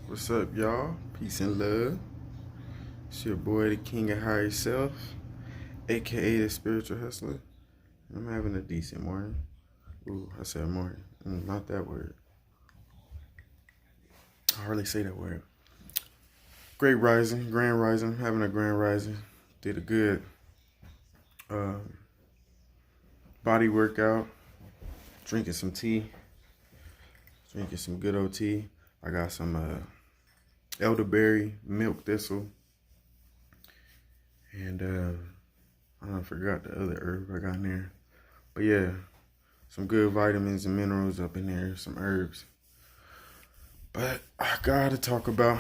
What's up, y'all? Peace and love. It's your boy, the King of Higher Self, aka the Spiritual Hustler. I'm having a decent morning. Ooh, I said morning. Not that word. I hardly say that word. Great rising, grand rising, having a grand rising. Did a good um, body workout, drinking some tea, drinking some good old tea. I got some elderberry, milk thistle, and I forgot the other herb I got in there. But yeah, some good vitamins and minerals up in there, some herbs. But I gotta talk about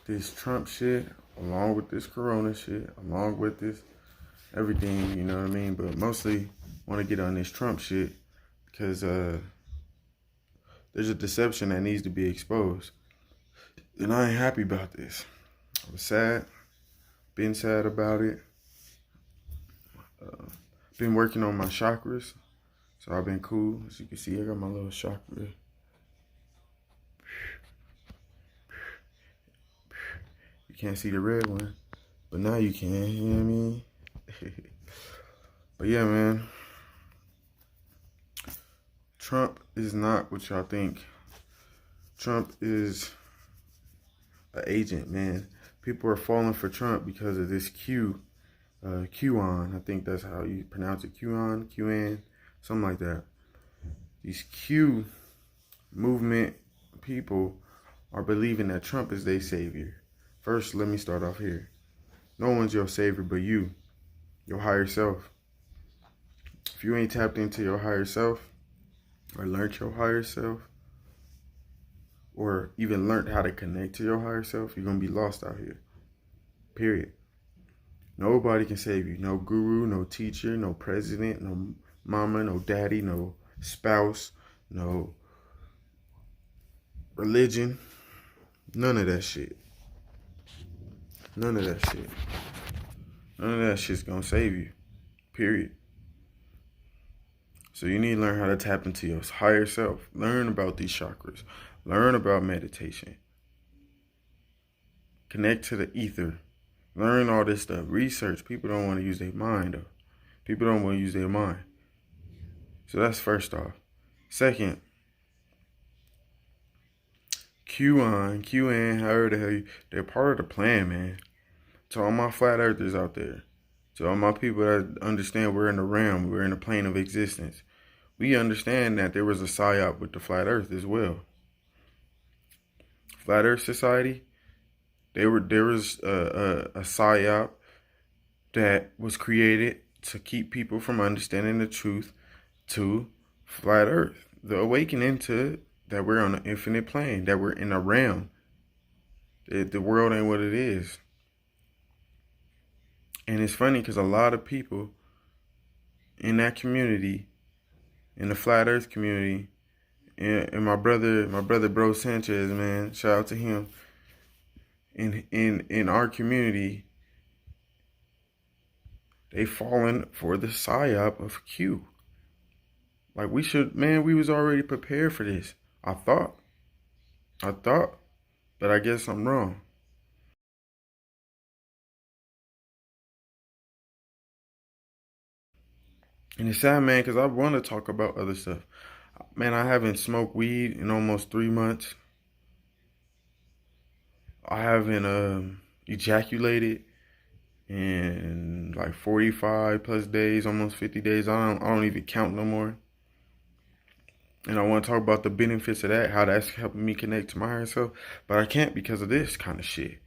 this Trump shit, along with this Corona shit, along with this everything, you know what I mean? But mostly want to get on this Trump shit because there's a deception that needs to be exposed. And I ain't happy about this. I was sad, been sad about it. Been working on my chakras, so I've been cool. As you can see, I got my little chakra. You can't see the red one, but now you can, you know what I mean? But yeah, man. Trump is not what y'all think. Trump is an agent, man. People are falling for Trump because of this QAnon. I think that's how you pronounce it. QAnon, something like that. These Q movement people are believing that Trump is their savior. First, let me start off here. No one's your savior but you, your higher self. If you ain't tapped into your higher self, or learned your higher self, or even learned how to connect to your higher self, you're going to be lost out here. Period. Nobody can save you. No guru, no teacher, no president, no mama, no daddy, no spouse, no religion. None of that shit. None of that shit. None of that shit's going to save you. Period. So you need to learn how to tap into your higher self. Learn about these chakras. Learn about meditation. Connect to the ether. Learn all this stuff. Research. People don't want to use their mind, though. People don't want to use their mind. So that's first off. Second, QAnon, however the hell they're part of the plan, man. To all my flat earthers out there. To all my people that understand we're in the realm, we're in the plane of existence. We understand that there was a psyop with the flat earth as well. Flat Earth Society, there was a psyop that was created to keep people from understanding the truth to flat Earth. The awakening to that we're on an infinite plane, that we're in a realm. The world ain't what it is. And it's funny because a lot of people in that community, in the flat Earth community, and my brother Bro Sanchez, man, shout out to him. In our community, they fallen for the psyop of Q. Like we was already prepared for this. I thought, but I guess I'm wrong. And it's sad, man, because I want to talk about other stuff. Man, I haven't smoked weed in almost 3 months. I haven't ejaculated in like 45 plus days, almost 50 days. I don't even count no more. And I want to talk about the benefits of that, how that's helping me connect to my higher self. But I can't because of this kind of shit.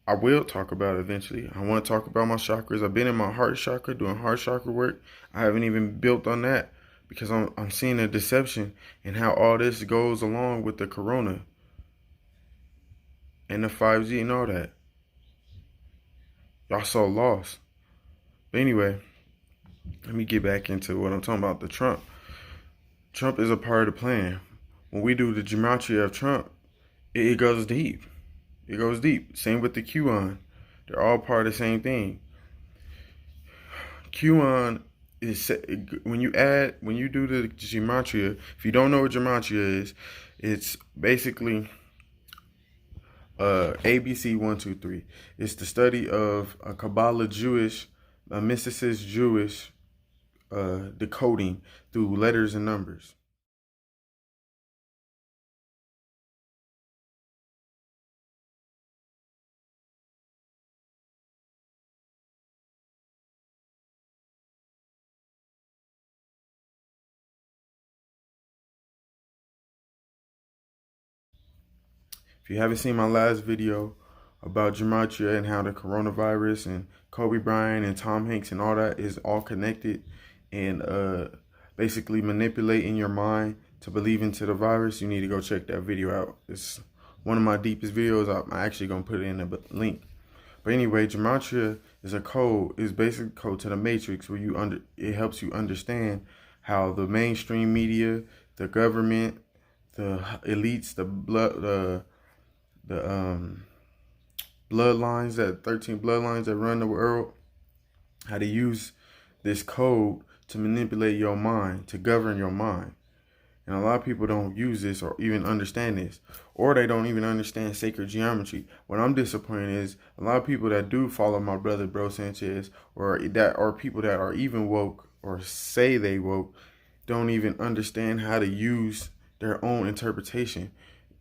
I will talk about it eventually. I want to talk about my chakras. I've been in my heart chakra, doing heart chakra work. I haven't even built on that because I'm seeing a deception and how all this goes along with the corona and the 5G and all that. Y'all so lost. But anyway, let me get back into what I'm talking about. The Trump. Trump is a part of the plan. When we do the gematria of Trump, it goes deep. It goes deep. Same with the QAnon. They're all part of the same thing. QAnon is when you do the gematria. If you don't know what gematria is, it's basically ABC 123. It's the study of a Kabbalah Jewish, a mysticist Jewish decoding through letters and numbers. If you haven't seen my last video about gematria and how the coronavirus and Kobe Bryant and Tom Hanks and all that is all connected and basically manipulating your mind to believe into the virus, you need to go check that video out. It's one of my deepest videos. I'm actually going to put it in the link. But anyway, gematria is a code, is basically a code to the matrix where it helps you understand how the mainstream media, the government, the elites, the bloodlines, that 13 bloodlines that run the world, how to use this code to manipulate your mind, to govern your mind. And a lot of people don't use this or even understand this, or they don't even understand sacred geometry. What I'm disappointed is a lot of people that do follow my brother Bro Sanchez, or people that are even woke or say they woke, don't even understand how to use their own interpretation.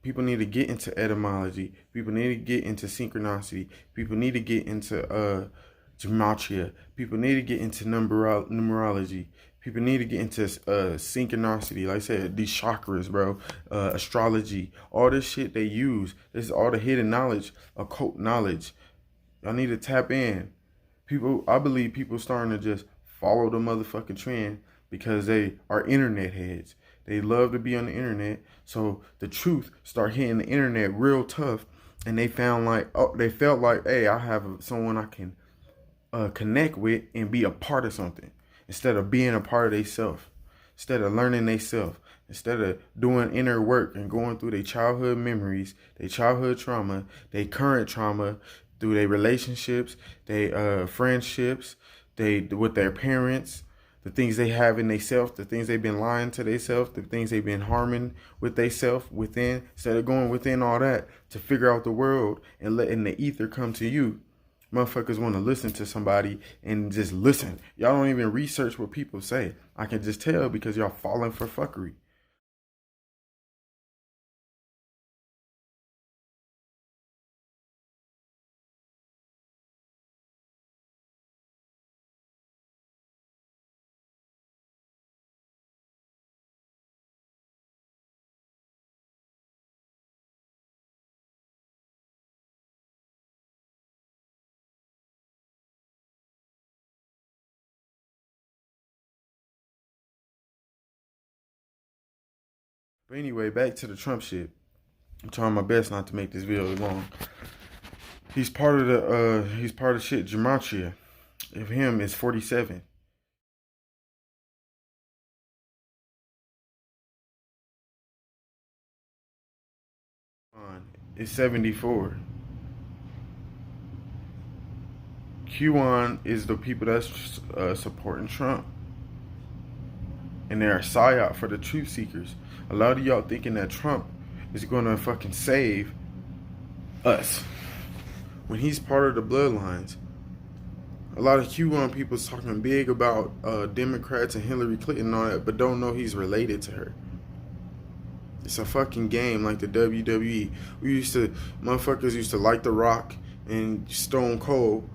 People need to get into etymology. People need to get into synchronicity. People need to get into gematria. People need to get into numerology. People need to get into synchronicity. Like I said, these chakras, bro. Astrology. All this shit they use. This is all the hidden knowledge, occult knowledge. Y'all need to tap in. I believe people starting to just follow the motherfucking trend because they are internet heads. They love to be on the internet. So the truth start hitting the internet real tough. And they felt like, hey, I have someone I can connect with and be a part of something. Instead of being a part of themselves. Instead of learning themselves. Instead of doing inner work and going through their childhood memories, their childhood trauma, their current trauma, through their relationships, their friendships, with their parents, the things they have in themselves, the things they've been lying to themselves, the things they've been harming with themselves within, instead of going within all that to figure out the world and letting the ether come to you. Motherfuckers want to listen to somebody and just listen. Y'all don't even research what people say. I can just tell because y'all falling for fuckery. But anyway, back to the Trump shit. I'm trying my best not to make this video long. He's part of shit gematria. Of him is 47. Is 74. QAnon is the people that's supporting Trump. And they're a psyop for the truth seekers. A lot of y'all thinking that Trump is gonna fucking save us when he's part of the bloodlines. A lot of QAnon people is talking big about Democrats and Hillary Clinton and all that, but don't know he's related to her. It's a fucking game like the WWE. Motherfuckers used to like The Rock and Stone Cold.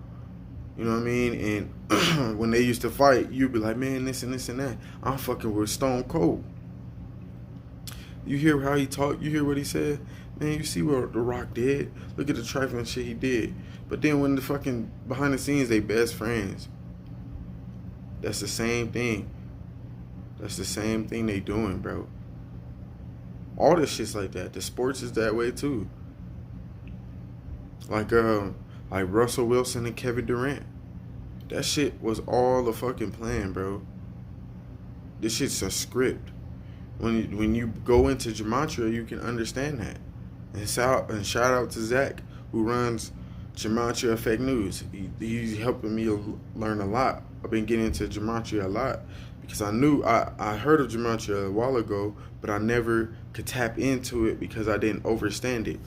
You know what I mean? And when they used to fight, you'd be like, man, this and this and that. I'm fucking with Stone Cold. You hear how he talked? You hear what he said? Man, you see what The Rock did? Look at the trifling shit he did. But then when the fucking behind the scenes, they best friends. That's the same thing. That's the same thing they doing, bro. All this shit's like that. The sports is that way too. Like Russell Wilson and Kevin Durant. That shit was all a fucking plan, bro. This shit's a script. When you go into gematria, you can understand that. And shout out to Zach, who runs Gematria Fake News. He's helping me learn a lot I've been getting into gematria a lot because I heard of gematria a while ago, but I never could tap into it because I didn't understand it.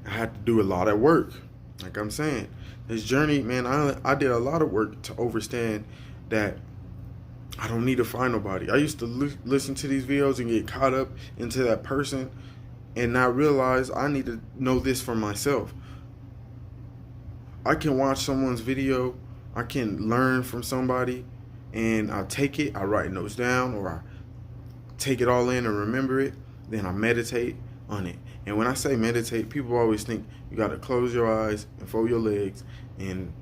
I had to do a lot of work. Like I'm saying, this journey, man, I did a lot of work to understand that I don't need to find nobody. I used to listen to these videos and get caught up into that person and not realize I need to know this for myself. I can watch someone's video, I can learn from somebody, and I take it, I write notes down, or I take it all in and remember it, then I meditate on it. And when I say meditate, people always think you gotta close your eyes and fold your legs and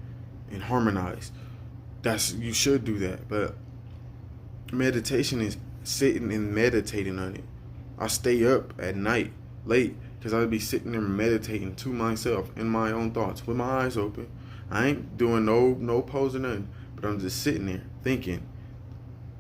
harmonize. You should do that, but meditation is sitting and meditating on it. I stay up at night late because I'd be sitting there meditating to myself in my own thoughts with my eyes open. I ain't doing no pose or nothing, but I'm just sitting there thinking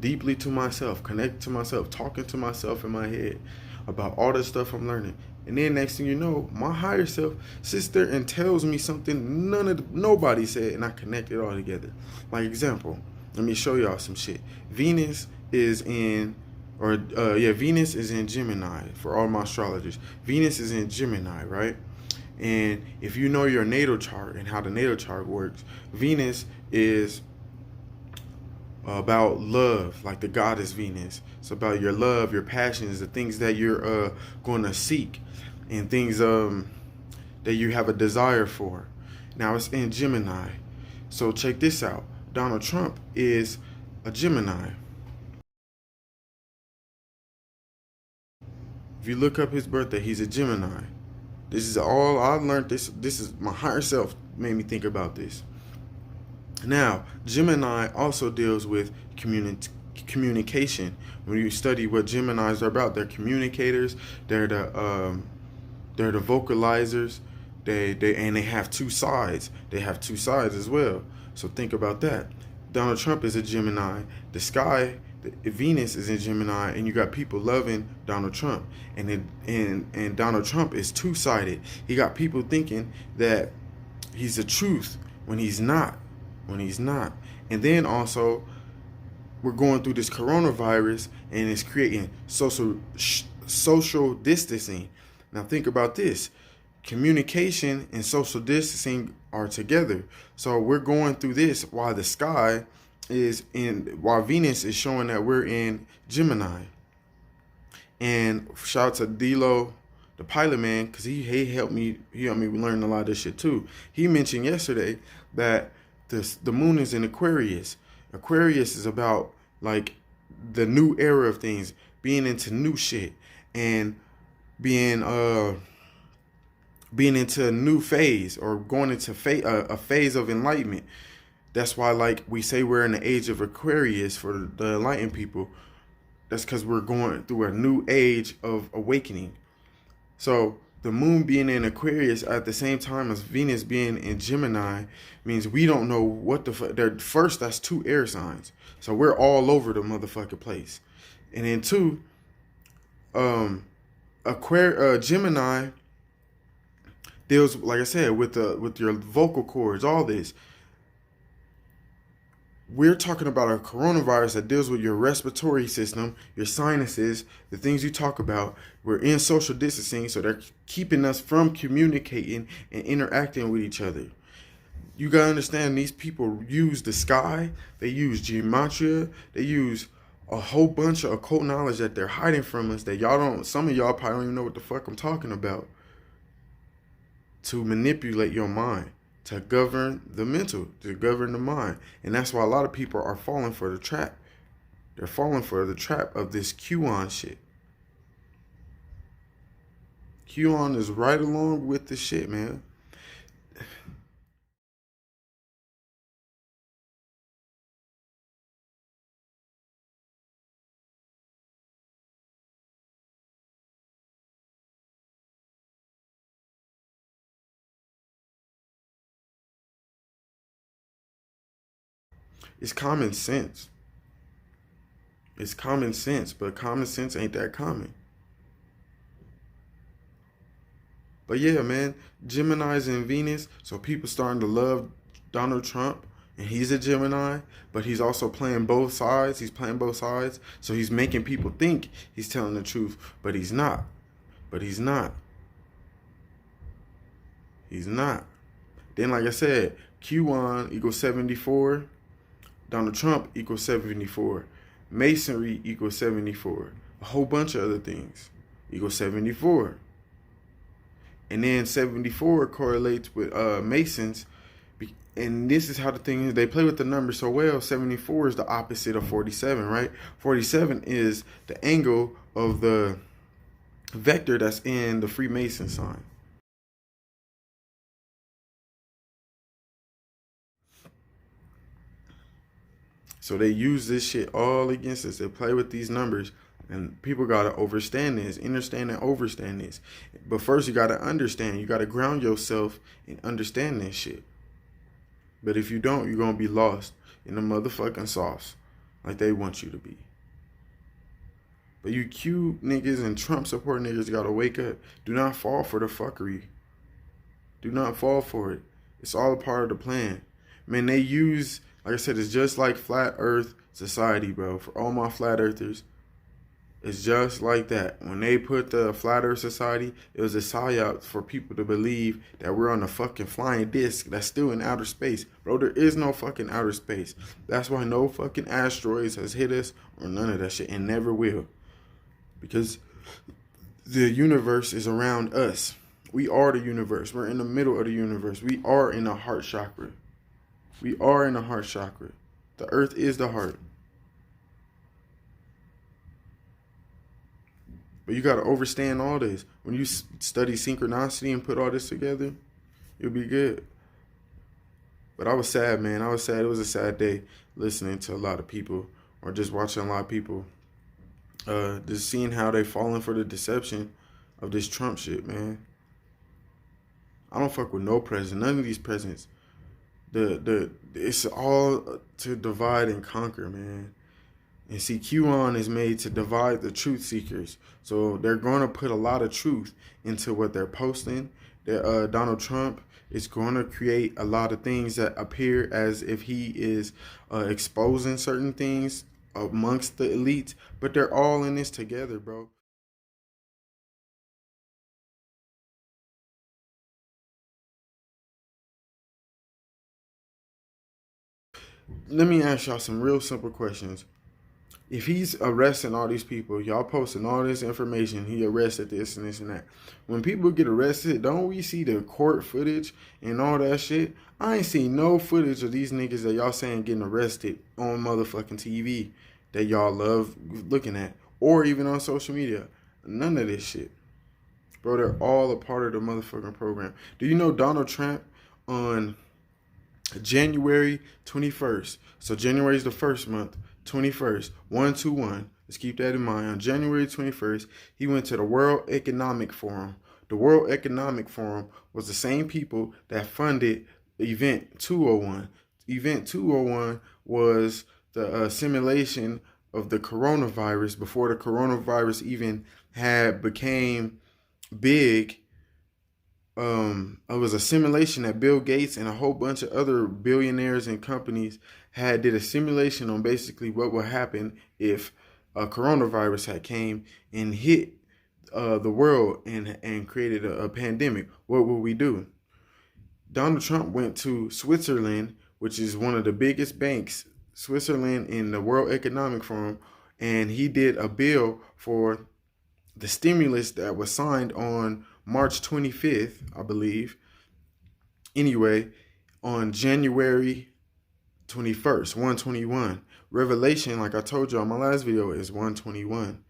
deeply to myself, connected to myself, talking to myself in my head about all the stuff I'm learning. And then next thing you know, my higher self sits there and tells me something nobody said, and I connect it all together. Like example, let me show y'all some shit. Venus is in Gemini for all my astrologers. Venus is in Gemini, right? And if you know your natal chart and how the natal chart works, Venus is about love, like the goddess Venus. It's about your love, your passions, the things that you're going to seek, and things that you have a desire for. Now it's in Gemini. So check this out. Donald Trump is a Gemini. If you look up his birthday, he's a Gemini. This is all I learned. This is my higher self made me think about this. Now, Gemini also deals with communication. When you study what Geminis are about, they're communicators. They're the vocalizers. They have two sides. They have two sides as well. So think about that. Donald Trump is a Gemini. The sky, Venus is in Gemini, and you got people loving Donald Trump. And Donald Trump is two-sided. He got people thinking that he's the truth when he's not. And then also, we're going through this coronavirus, and it's creating social distancing. Now think about this. Communication and social distancing are together. So we're going through this while the sky while Venus is showing that we're in Gemini. And shout out to D-Lo, the pilot man, because he helped me learn a lot of this shit too. He mentioned yesterday that the moon is in Aquarius. Aquarius is about like the new era of things, being into new shit, and being into a new phase, or going into a phase of enlightenment. That's why, like, we say we're in the age of Aquarius for the enlightened people. That's because we're going through a new age of awakening. So the moon being in Aquarius at the same time as Venus being in Gemini means we don't know what the fuck. First, that's two air signs. So we're all over the motherfucking place. And then two, Gemini deals, like I said, with your vocal cords, all this. We're talking about a coronavirus that deals with your respiratory system, your sinuses, the things you talk about. We're in social distancing, so they're keeping us from communicating and interacting with each other. You gotta understand, these people use the sky, they use gematria, they use a whole bunch of occult knowledge that they're hiding from us that some of y'all probably don't even know what the fuck I'm talking about, to manipulate your mind, to govern the mental, to govern the mind. And that's why a lot of people are falling for the trap. They're falling for the trap of this QAnon shit. QAnon is right along with the shit, man. It's common sense. It's common sense, but common sense ain't that common. But yeah, man, Gemini's in Venus, so people starting to love Donald Trump And he's a Gemini, but he's also playing both sides. He's playing both sides. So he's making people think he's telling the truth, but he's not. But he's not. He's not. Then, like I said, QAnon equals 74. Donald Trump equals 74. Masonry equals 74. A whole bunch of other things equals 74. And then 74 correlates with Masons. And this is how the thing is. They play with the numbers so well. 74 is the opposite of 47, right? 47 is the angle of the vector that's in the Freemason sign. So they use this shit all against us. They play with these numbers. And people got to understand this, understand and overstand this. But first, you got to understand. You got to ground yourself and understand this shit. But if you don't, you're going to be lost in the motherfucking sauce like they want you to be. But you Q niggas and Trump support niggas got to wake up. Do not fall for the fuckery. Do not fall for it. It's all a part of the plan. Man, they use, like I said, it's just like flat earth society, bro. For all my flat earthers, it's just like that. When they put the Flat Earth Society, it was a psyop for people to believe that we're on a fucking flying disc that's still in outer space. Bro, there is no fucking outer space. That's why no fucking asteroids has hit us or none of that shit, and never will. Because the universe is around us. We are the universe. We're in the middle of the universe. We are in the heart chakra. We are in the heart chakra. The earth is the heart. But you got to understand all this. When you study synchronicity and put all this together, you'll be good. But I was sad, man. I was sad. It was a sad day listening to a lot of people or just watching a lot of people. Just seeing how they falling for the deception of this Trump shit, man. I don't fuck with no president. None of these presidents. It's all to divide and conquer, man. And see, QAnon is made to divide the truth seekers. So they're going to put a lot of truth into what they're posting. Donald Trump is going to create a lot of things that appear as if he is exposing certain things amongst the elites. But they're all in this together, bro. Let me ask y'all some real simple questions. If he's arresting all these people, y'all posting all this information, he arrested this and this and that. When people get arrested, don't we see the court footage and all that shit? I ain't seen no footage of these niggas that y'all saying getting arrested on motherfucking TV that y'all love looking at, or even on social media. None of this shit. Bro, they're all a part of the motherfucking program. Do you know Donald Trump on January 21st? So January is the first month. 21st, 121. Let's keep that in mind. On January 21st, he went to the World Economic Forum. The World Economic Forum was the same people that funded Event 201. Event 201 was the simulation of the coronavirus before the coronavirus even had became big. It was a simulation that Bill Gates and a whole bunch of other billionaires and companies did a simulation on basically what would happen if a coronavirus had came and hit the world and created a pandemic. What would we do? Donald Trump went to Switzerland, which is one of the biggest banks, Switzerland, in the World Economic Forum, and he did a bill for the stimulus that was signed on March 25th, I believe. Anyway, on January 21st, 121. Revelation, like I told you on my last video, is 121.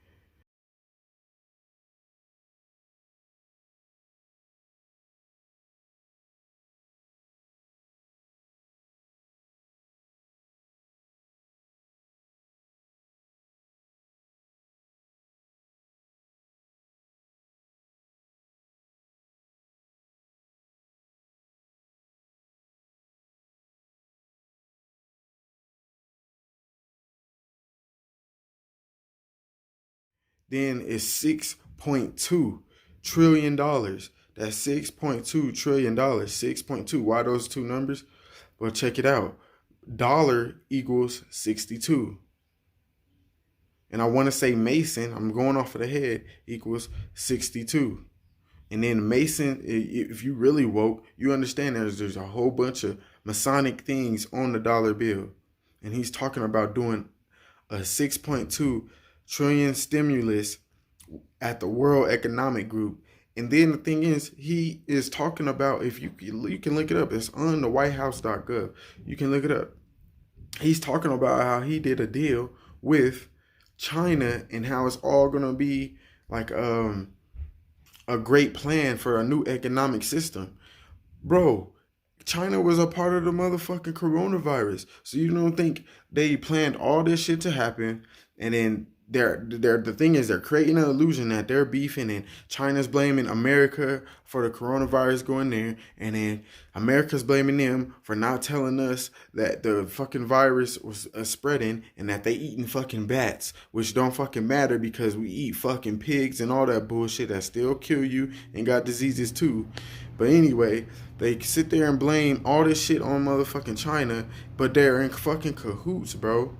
Then it's $6.2 trillion. That's $6.2 trillion. 6.2. Why those two numbers? Well, check it out. dollar equals 62. And I want to say Mason, I'm going off of the head, equals 62. And then Mason, if you really woke, you understand there's a whole bunch of Masonic things on the dollar bill. And he's talking about doing a 6.2 trillion stimulus at the World Economic Group. And then the thing is, he is talking about, if you can look it up, it's on the whitehouse.gov. You can look it up. He's talking about how he did a deal with China and how it's all going to be like a great plan for a new economic system. Bro, China was a part of the motherfucking coronavirus. So you don't think they planned all this shit to happen, and then the thing is, they're creating an illusion that they're beefing, and China's blaming America for the coronavirus going there, and then America's blaming them for not telling us that the fucking virus was spreading and that they eating fucking bats, which don't fucking matter because we eat fucking pigs and all that bullshit that still kill you and got diseases too. But anyway, they sit there and blame all this shit on motherfucking China, but they're in fucking cahoots, bro.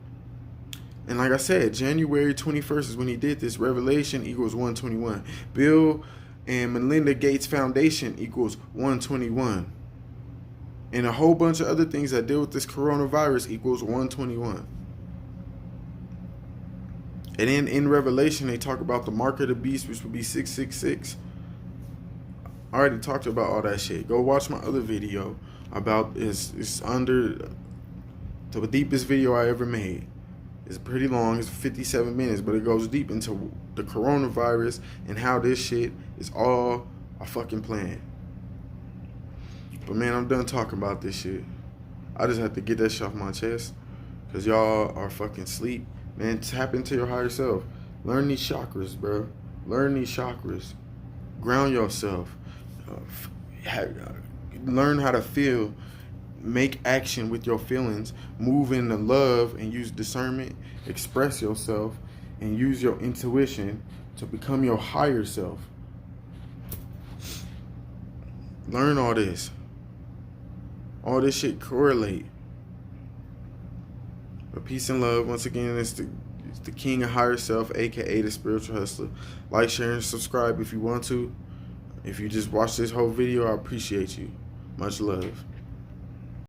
And like I said, January 21st is when he did this. Revelation equals 121. Bill and Melinda Gates Foundation equals 121. And a whole bunch of other things that deal with this coronavirus equals 121. And then in Revelation, they talk about the mark of the beast, which would be 666. I already talked about all that shit. Go watch my other video about it's under the deepest video I ever made. It's pretty long. It's 57 minutes, but it goes deep into the coronavirus and how this shit is all a fucking plan. But man, I'm done talking about this shit. I just have to get that shit off my chest because y'all are fucking asleep. Man, tap into your higher self. Learn these chakras, bro. Learn these chakras. Ground yourself. Learn how to feel. Make action with your feelings. Move in the love and use discernment. Express yourself and use your intuition to become your higher self. Learn all this. All this shit correlate. But peace and love. Once again, it's the king of higher self, aka the spiritual hustler. Like, share, and subscribe if you want to. If you just watch this whole video, I appreciate you. Much love.